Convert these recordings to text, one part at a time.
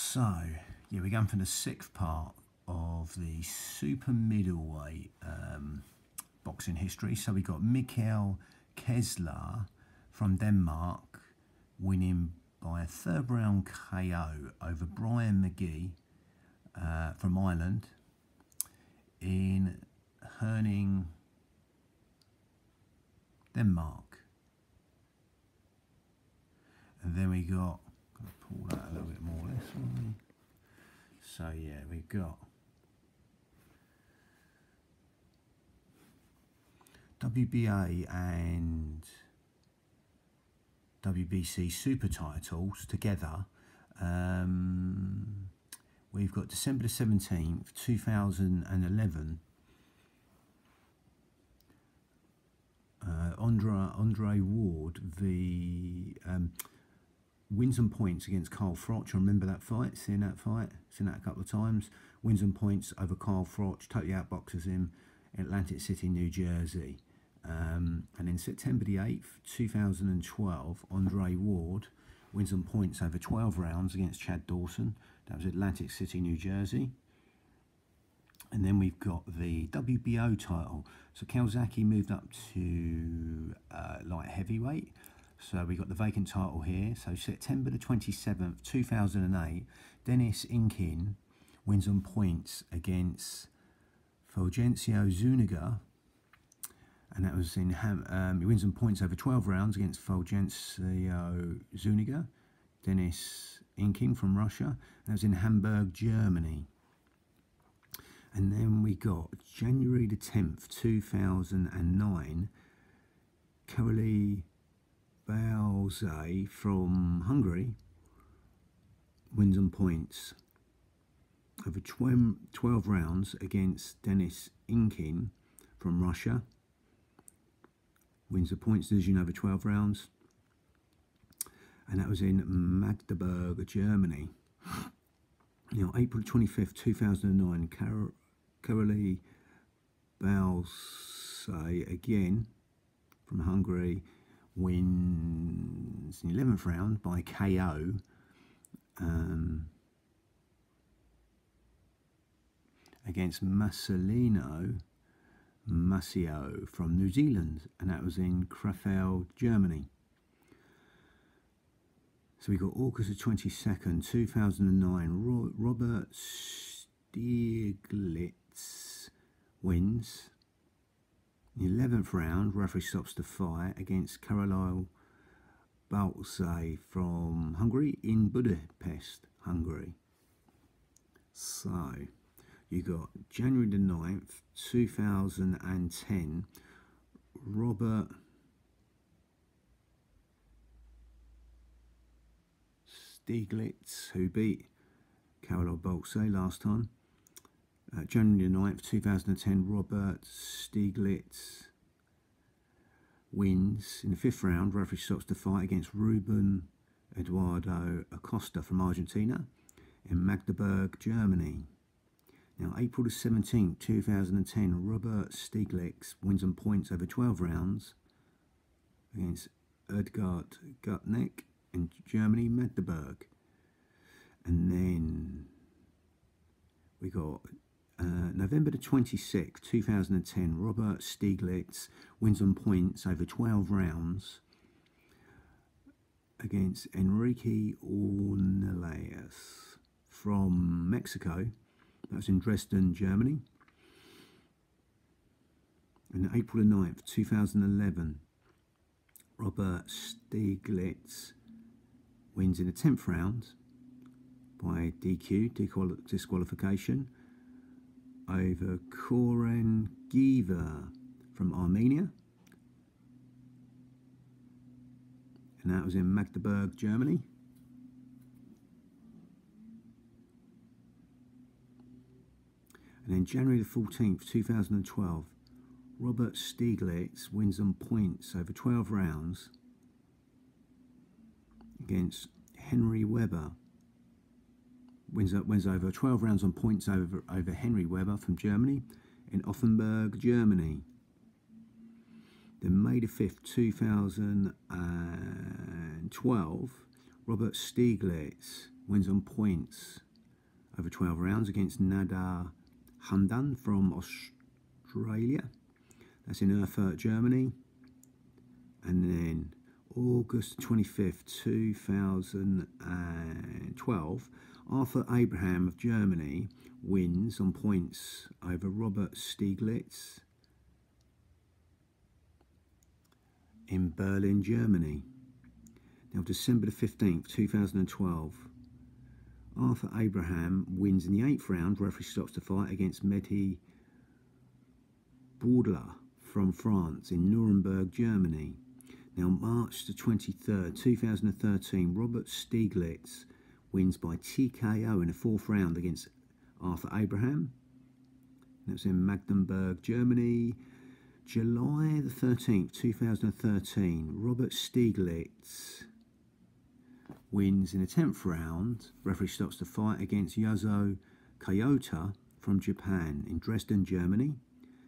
So, yeah, we're going for the sixth part of the super middleweight boxing history. So we got Mikkel Kessler from Denmark winning by a third round KO over Brian McGee from Ireland in Herning, Denmark. And then we got, gonna pull that a little bit more this one. So yeah, we got WBA and WBC super titles together. We've got December the 17th, 2011. Andre Ward wins and points against Carl Froch. I remember that fight, seen that a couple of times. Wins and points over Carl Froch, totally outboxes him in Atlantic City, New Jersey. And in September the 8th, 2012, Andre Ward wins and points over 12 rounds against Chad Dawson. That was Atlantic City, New Jersey. And then we've got the WBO title. So Kawasaki moved up to light heavyweight. So we got the vacant title here. So September the 27th, 2008, Dennis Inkin wins on points against Fulgencio Zuniga. And that was in, he wins on points over 12 rounds against Fulgencio Zuniga. Dennis Inkin from Russia. And that was in Hamburg, Germany. And then we got January the 10th, 2009, Karoli Balze from Hungary wins on points over 12 rounds against Dennis Inkin from Russia. Wins the points decision over 12 rounds. And that was in Magdeburg, Germany. Now, April 25th, 2009, Karoli Balze again from Hungary wins in the 11th round by KO against Marcelino Macio from New Zealand, and that was in Krefeld, Germany. So we got August the 22nd, 2009, Robert Stieglitz wins. In the 11th round, referee stops the fight against Karoli Balze from Hungary in Budapest, Hungary. So you got January the 9th, 2010, Robert Stieglitz, who beat Karoli Balze last time. January the 9th, 2010, Robert Stieglitz wins in the 5th round. Referee stops the fight against Ruben Eduardo Acosta from Argentina in Magdeburg, Germany. Now, April the 17th, 2010, Robert Stieglitz wins on points over 12 rounds against Edgard Gutnick in Germany, Magdeburg. And then we got November the 26th, 2010, Robert Stieglitz wins on points over 12 rounds against Enrique Ornelas from Mexico. That was in Dresden, Germany. And April the 9th, 2011, Robert Stieglitz wins in the 10th round by DQ, disqualification, over Koren Giver from Armenia. And that was in Magdeburg, Germany. And then January the 14th, 2012, Robert Stieglitz wins on points over 12 rounds against Henry Weber. Wins over 12 rounds on points over Henry Weber from Germany in Offenburg, Germany. Then May the 5th, 2012, Robert Stieglitz wins on points over 12 rounds against Nadar Hamdan from Australia. That's in Erfurt, Germany. And then August 25th, 2012, Arthur Abraham of Germany wins on points over Robert Stieglitz in Berlin, Germany. Now, December the 15th, 2012, Arthur Abraham wins in the 8th round. Referee stops the fight against Mehdi Bourdela from France in Nuremberg, Germany. Now, March the 23rd, 2013, Robert Stieglitz wins by TKO in the 4th round against Arthur Abraham. That's in Magdeburg, Germany. July the 13th, 2013, Robert Stieglitz wins in the 10th round. Referee stops the fight against Yuzo Kayota from Japan in Dresden, Germany.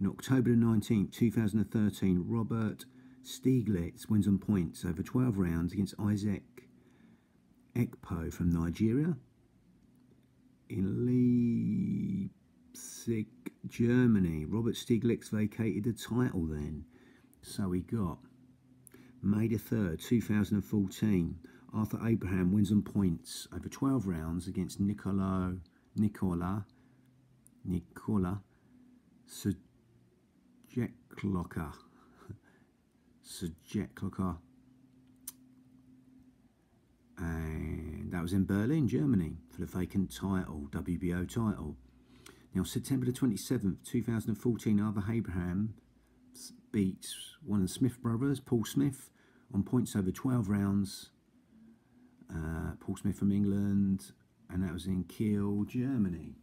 In October the 19th, 2013, Robert Stieglitz wins on points over 12 rounds against Isaac Ekpo from Nigeria in Leipzig, Germany. Robert Stieglitz vacated the title then. So we got May the 3rd, 2014. Arthur Abraham wins on points over 12 rounds against Nicola Sujekloka. And that was in Berlin, Germany, for the vacant title, WBO title. Now, September the 27th, 2014, Arthur Abraham beats one of the Smith brothers, Paul Smith, on points over 12 rounds. Paul Smith from England, and that was in Kiel, Germany.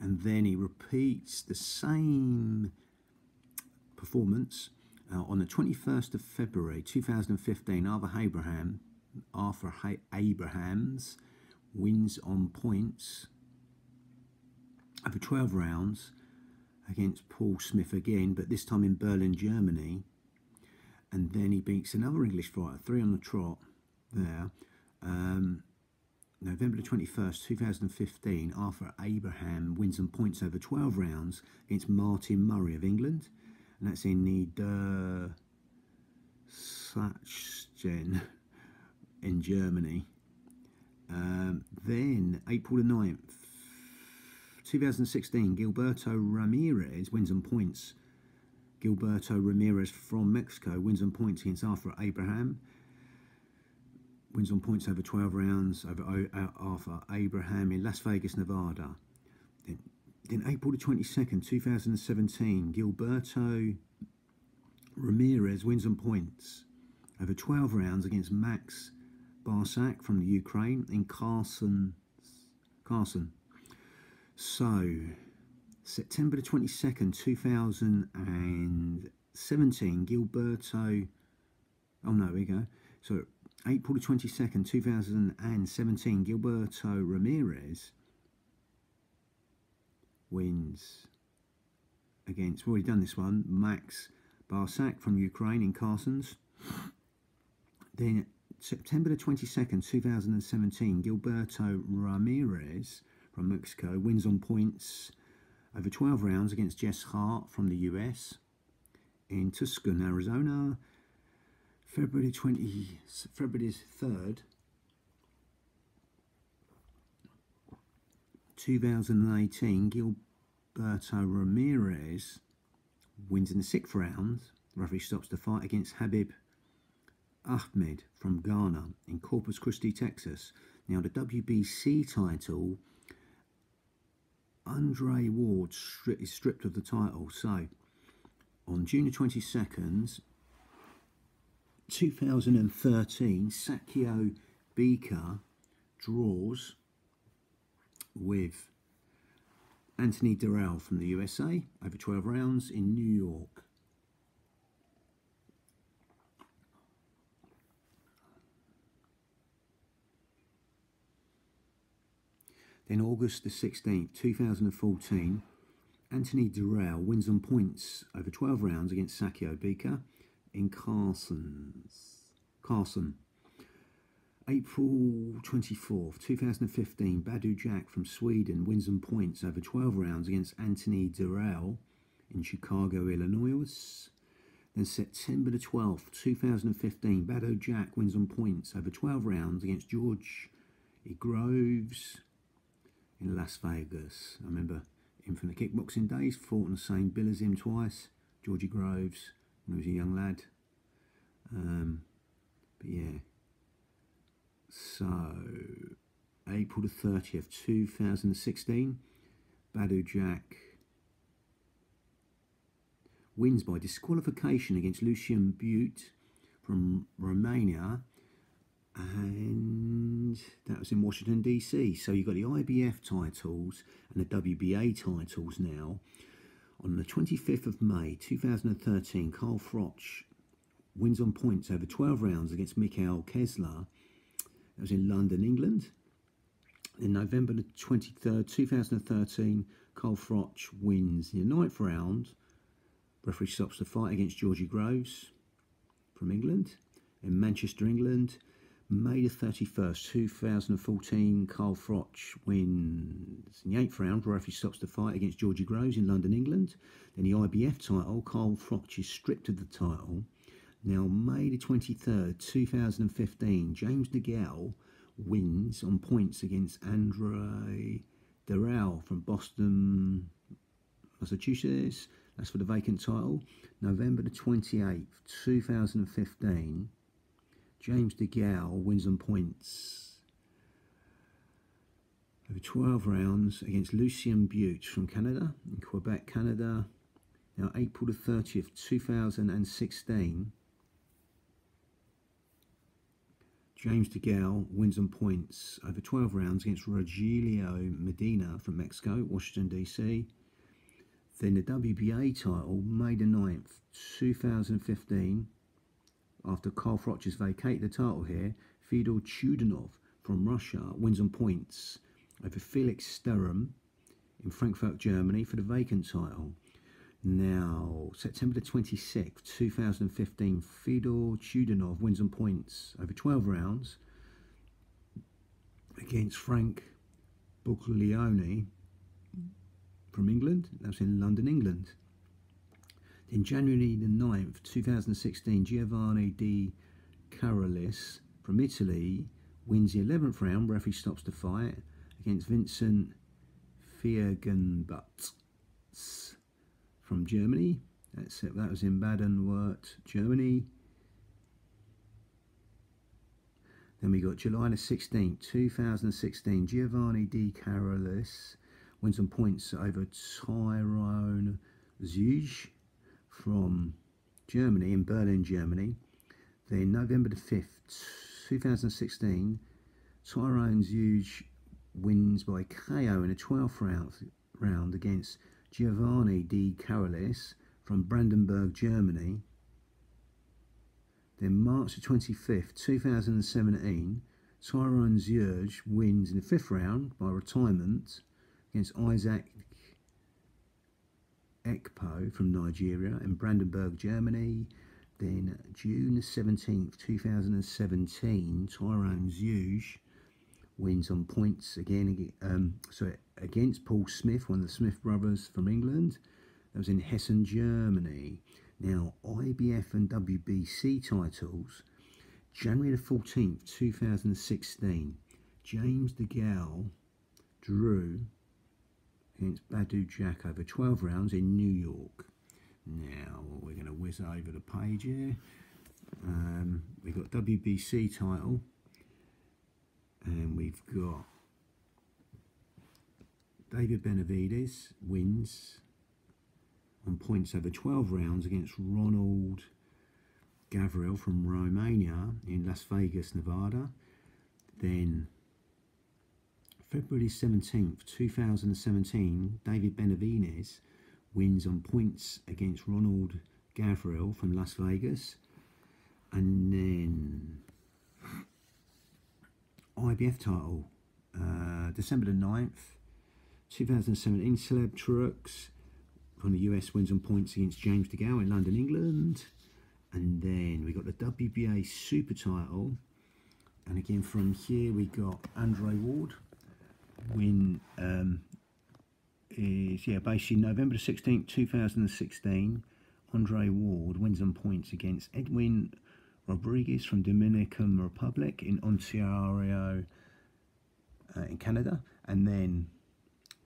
And then he repeats the same performance on the 21st of February 2015. Arthur Abrahams wins on points over 12 rounds against Paul Smith again, but this time in Berlin, Germany. And then he beats another English fighter, 3 on the trot there. November the 21st, 2015, Arthur Abraham wins on points over 12 rounds against Martin Murray of England. And that's in the Sachsen in Germany. Then, April the 9th, 2016, Gilberto Ramirez wins on points. Gilberto Ramirez from Mexico wins on points against Arthur Abraham. Wins on points over 12 rounds over Arthur Abraham in Las Vegas, Nevada. Then April the 22nd, 2017, Gilberto Ramirez wins on points over 12 rounds against Max Barsak from the Ukraine in Carson. So, September the 22nd, 2017, Gilberto... Oh, no, here we go. So, April the 22nd, 2017, Gilberto Ramirez wins against, we've already done this one, Max Barsak from Ukraine in Carson's. Then September the 22nd, 2017, Gilberto Ramirez from Mexico wins on points over 12 rounds against Jess Hart from the US in Tucson, Arizona. February 3rd, 2018, Gilberto Ramirez wins in the 6th round. The referee stops the fight against Habib Ahmed from Ghana in Corpus Christi, Texas. Now, the WBC title, Andre Ward is stripped of the title. So, on June the 22nd, 2013, Sakio Beaker draws with Anthony Durrell from the USA over 12 rounds in New York. Then August the 16th, 2014, Anthony Durrell wins on points over 12 rounds against Sakio Bika in Carson. April 24th, 2015, Badu Jack from Sweden wins on points over 12 rounds against Anthony Durrell in Chicago, Illinois. Then September the 12th, 2015, Badu Jack wins on points over 12 rounds against George Groves in Las Vegas. I remember him from the kickboxing days, fought on the same bill as him twice, Georgie Groves, when he was a young lad. But yeah, so April the 30th, 2016, Badu Jack wins by disqualification against Lucian Butte from Romania, and that was in Washington DC. So you've got the IBF titles and the WBA titles now. On the 25th of May 2013, Carl Froch wins on points over 12 rounds against Mikhail Kessler. That was in London, England. In November the 23rd, 2013, Carl Froch wins in the 9th round. Referee stops the fight against Georgie Groves from England. In Manchester, England, May the 31st, 2014, Carl Froch wins in the 8th round. Referee stops the fight against Georgie Groves in London, England. Then the IBF title, Carl Froch is stripped of the title. Now, May the 23rd, 2015, James DeGale wins on points against Andre Durrell from Boston, Massachusetts. That's for the vacant title. November the 28th, 2015, James DeGale wins on points over 12 rounds against Lucian Butte from Canada, in Quebec, Canada. Now, April the 30th, 2016, James DeGale wins on points over 12 rounds against Rogelio Medina from Mexico, Washington, DC. Then the WBA title, May the 9th, 2015, after Carl Froch has vacated the title here, Fyodor Chudinov from Russia wins on points over Felix Sturm in Frankfurt, Germany for the vacant title. Now, September the 26th, 2015, Fyodor Chudinov wins on points over 12 rounds against Frank Buglioni from England. That was in London, England. In January the 9th, 2016, Giovanni Di Carolis from Italy wins the 11th round. Referee stops the fight against Vincent Feigenbutz from Germany. That's it. That was in Baden-Württemberg, Germany. Then we got July the 16th, 2016, Giovanni Di Carolis wins on points over Tyrone Zeuge from Germany, in Berlin, Germany. Then November the 5th, 2016, Tyrone Zeuge wins by KO in the 12th round against Giovanni Di Carolis from Brandenburg, Germany. Then March the 25th, 2017, Tyrone Zeuge wins in the 5th round by retirement against Isaac Ekpo from Nigeria in Brandenburg, Germany. Then June the 17th, 2017, Tyrone Zeuge wins on points again, against Paul Smith, one of the Smith brothers from England. That was in Hessen, Germany. Now, IBF and WBC titles, January the 14th, 2016, James DeGale drew against Badu Jack over 12 rounds in New York. Now, we're going to whiz over the page here. We've got WBC title, and we've got David Benavides wins on points over 12 rounds against Ronald Gavril from Romania in Las Vegas, Nevada. Then February 17th, 2017, David Benavides wins on points against Ronald Gavril from Las Vegas. And then IBF title, December the 9th, 2017, Celeb Trucks from the US, wins on points against James DeGale in London, England. And then we got the WBA Super title. And again from here we got Andre Ward. Win is based in November the 16th, 2016. Andre Ward wins on points against Edwin Rodriguez from Dominican Republic in Ontario, in Canada. And then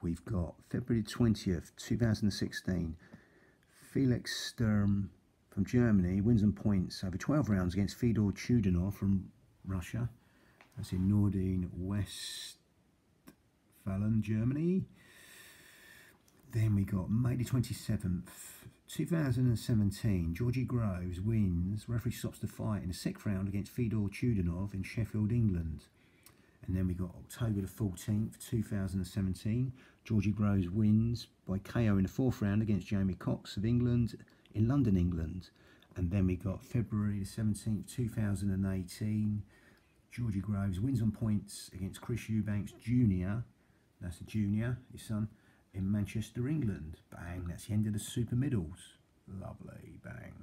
we've got February 20th, 2016. Felix Sturm from Germany wins on points over 12 rounds against Fedor Chudinov from Russia. That's in Nordin, Westfalen, Germany. Then we got May the 27th, 2017. Georgie Groves wins. Referee stops the fight in the 6th round against Fedor Chudinov in Sheffield, England. And then we got October the 14th, 2017. Georgie Groves wins by KO in the 4th round against Jamie Cox of England in London, England. And then we got February the 17th, 2018. Georgie Groves wins on points against Chris Eubanks Jr. That's a junior, his son, in Manchester, England. Bang, that's the end of the super middles. Lovely, bang.